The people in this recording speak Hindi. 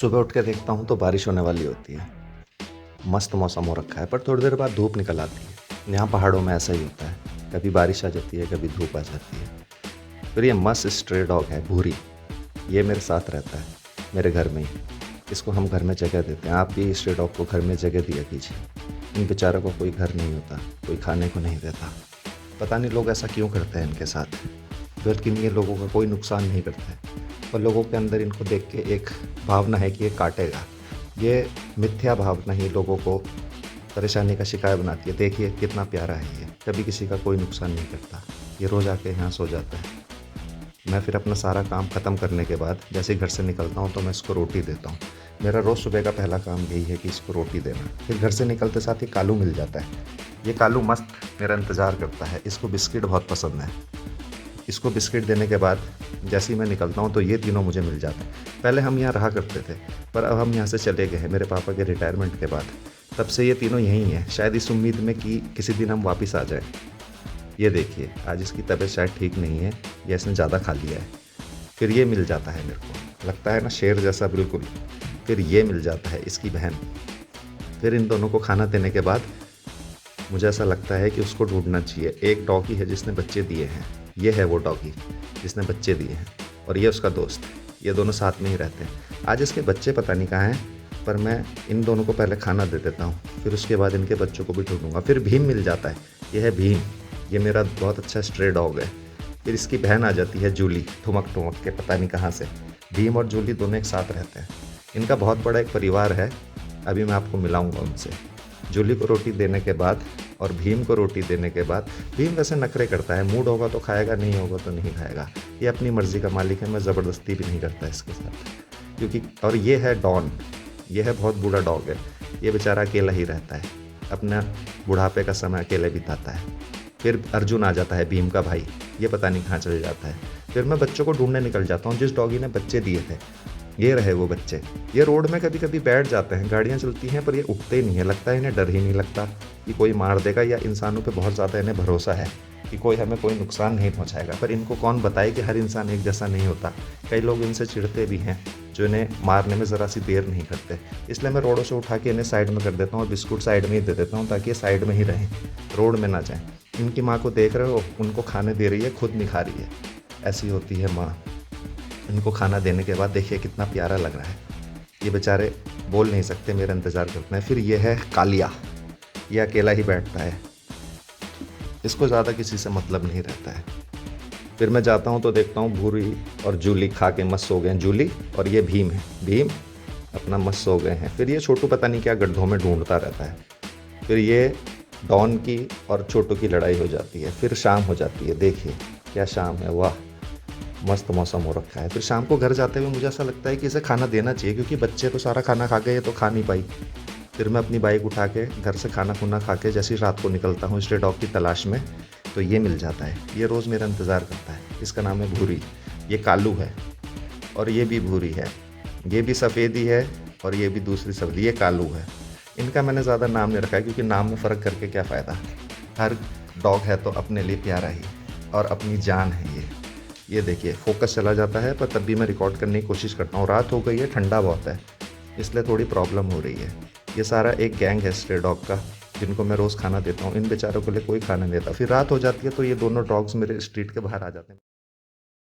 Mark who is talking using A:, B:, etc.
A: सुबह उठ के देखता हूँ तो बारिश होने वाली होती है। मस्त मौसम हो रखा है, पर थोड़ी देर बाद धूप निकल आती है। यहाँ पहाड़ों में ऐसा ही होता है, कभी बारिश आ जाती है, कभी धूप आ जाती है। फिर ये मस्त स्ट्रे डॉग है भूरी, ये मेरे साथ रहता है, मेरे घर में ही। इसको हम घर में जगह देते हैं। आप भी स्ट्रे डॉग को घर में जगह दिया कीजिए। इन बेचारों को कोई घर नहीं होता, कोई खाने को नहीं देता। पता नहीं लोग ऐसा क्यों करते हैं इनके साथ, बल्कि ये लोगों का कोई नुकसान नहीं करता है, पर लोगों के अंदर इनको देख के एक भावना है कि ये काटेगा। ये मिथ्या भावना ही लोगों को परेशानी का शिकार बनाती है। देखिए कितना प्यारा है ये, कभी किसी का कोई नुकसान नहीं करता। ये रोज़ आके यहाँ सो जाता है। मैं फिर अपना सारा काम ख़त्म करने के बाद जैसे ही घर से निकलता हूँ तो मैं इसको रोटी देता हूँ। मेरा रोज़ सुबह का पहला काम यही है कि इसको रोटी देना। फिर घर से निकलते साथ ही कालू मिल जाता है। ये कालू मस्त मेरा इंतज़ार करता है। इसको बिस्किट बहुत पसंद है। इसको बिस्किट देने के बाद जैसे ही मैं निकलता हूँ तो ये तीनों मुझे मिल जाते हैं। पहले हम यहाँ रहा करते थे, पर अब हम यहाँ से चले गए हैं मेरे पापा के रिटायरमेंट के बाद। तब से ये तीनों यहीं हैं, शायद इस उम्मीद में कि किसी दिन हम वापस आ जाएं। ये देखिए आज इसकी तबीयत शायद ठीक नहीं है या इसने ज़्यादा खा लिया है। फिर ये मिल जाता है, मेरे को लगता है ना शेर जैसा बिल्कुल। फिर ये मिल जाता है इसकी बहन। फिर इन दोनों को खाना देने के बाद मुझे ऐसा लगता है कि उसको ढूंढना चाहिए। एक डॉगी है जिसने बच्चे दिए हैं, ये है वो डॉगी जिसने बच्चे दिए हैं, और ये उसका दोस्त। ये दोनों साथ में ही रहते हैं। आज इसके बच्चे पता नहीं कहाँ हैं, पर मैं इन दोनों को पहले खाना दे देता हूँ, फिर उसके बाद इनके बच्चों को भी ढूंढूंगा। फिर भीम मिल जाता है, ये है भीम। ये मेरा बहुत अच्छा स्ट्रे डॉग है। फिर इसकी बहन आ जाती है जूली, ठुमक ठुमक के पता नहीं कहाँ से। भीम और जूली दोनों एक साथ रहते हैं। इनका बहुत बड़ा एक परिवार है। अभी मैं आपको मिलाऊंगा उनसे। जूली को रोटी देने के बाद और भीम को रोटी देने के बाद, भीम वैसे नखरे करता है, मूड होगा तो खाएगा, नहीं होगा तो नहीं खाएगा। ये अपनी मर्ज़ी का मालिक है, मैं ज़बरदस्ती भी नहीं करता इसके साथ क्योंकि। और ये है डॉन, ये है बहुत बूढ़ा डॉग है। ये बेचारा अकेला ही रहता है, अपना बुढ़ापे का समय अकेले बिताता है। फिर अर्जुन आ जाता है, भीम का भाई। ये पता नहीं कहाँ चले जाता है। फिर मैं बच्चों को ढूंढने निकल जाता हूँ जिस डॉगी ने बच्चे दिए थे। ये रहे वो बच्चे। ये रोड में कभी कभी बैठ जाते हैं, गाड़ियाँ चलती हैं, पर ये उठते ही नहीं है। लगता है इन्हें डर ही नहीं लगता कि कोई मार देगा, या इंसानों पे बहुत ज़्यादा इन्हें भरोसा है कि कोई हमें कोई नुकसान नहीं पहुंचाएगा। पर इनको कौन बताए कि हर इंसान एक जैसा नहीं होता। कई लोग इनसे चिढ़ते भी हैं जो इन्हें मारने में ज़रा सी देर नहीं करते। इसलिए मैं रोडों से उठा के इन्हें साइड में कर देता हूँ और बिस्कुट साइड में ही दे देता हूँ, ताकि ये साइड में ही रहें, रोड में ना जाएँ। इनकी माँ को देख रहे हो, उनको खाने दे रही है, खुद नहीं खा रही है। ऐसी होती है माँ। इनको खाना देने के बाद देखिए कितना प्यारा लग रहा है। ये बेचारे बोल नहीं सकते, मेरा इंतज़ार करते हैं। फिर ये है कालिया, ये अकेला ही बैठता है, इसको ज़्यादा किसी से मतलब नहीं रहता है। फिर मैं जाता हूँ तो देखता हूँ भूरी और जूली खा के मस्त हो गए हैं। जूली और ये भीम है, भीम अपना मस्त हो गए हैं। फिर ये छोटू पता नहीं क्या गड्ढों में ढूंढता रहता है। फिर ये डॉन की और छोटू की लड़ाई हो जाती है। फिर शाम हो जाती है, देखिए क्या शाम है, वाह मस्त मौसम हो रखा है। फिर शाम को घर जाते हुए मुझे ऐसा लगता है कि इसे खाना देना चाहिए, क्योंकि बच्चे तो सारा खाना खा गए, ये तो खा नहीं पाई। फिर मैं अपनी बाइक उठा के घर से खाना खुना खा के जैसे ही रात को निकलता हूँ स्ट्रे डॉग की तलाश में, तो ये मिल जाता है। ये रोज़ मेरा इंतज़ार करता है। इसका नाम है भूरी। ये कालू है और ये भी भूरी है। ये भी सफ़ेदी है और ये भी दूसरी सफ़ेदी, ये कालू है। इनका मैंने ज़्यादा नाम नहीं रखा है, क्योंकि नाम में फ़र्क करके क्या फ़ायदा। हर डॉग है तो अपने लिए प्यारा ही, और अपनी जान है ये देखिए फोकस चला जाता है, पर तब भी मैं रिकॉर्ड करने की कोशिश करता हूँ। रात हो गई है, ठंडा बहुत है, इसलिए थोड़ी प्रॉब्लम हो रही है। ये सारा एक गैंग है स्ट्रे डॉग का, जिनको मैं रोज़ खाना देता हूँ। इन बेचारों के लिए कोई खाना नहीं देता। फिर रात हो जाती है तो ये दोनों डॉग्स मेरे स्ट्रीट के बाहर आ जाते हैं।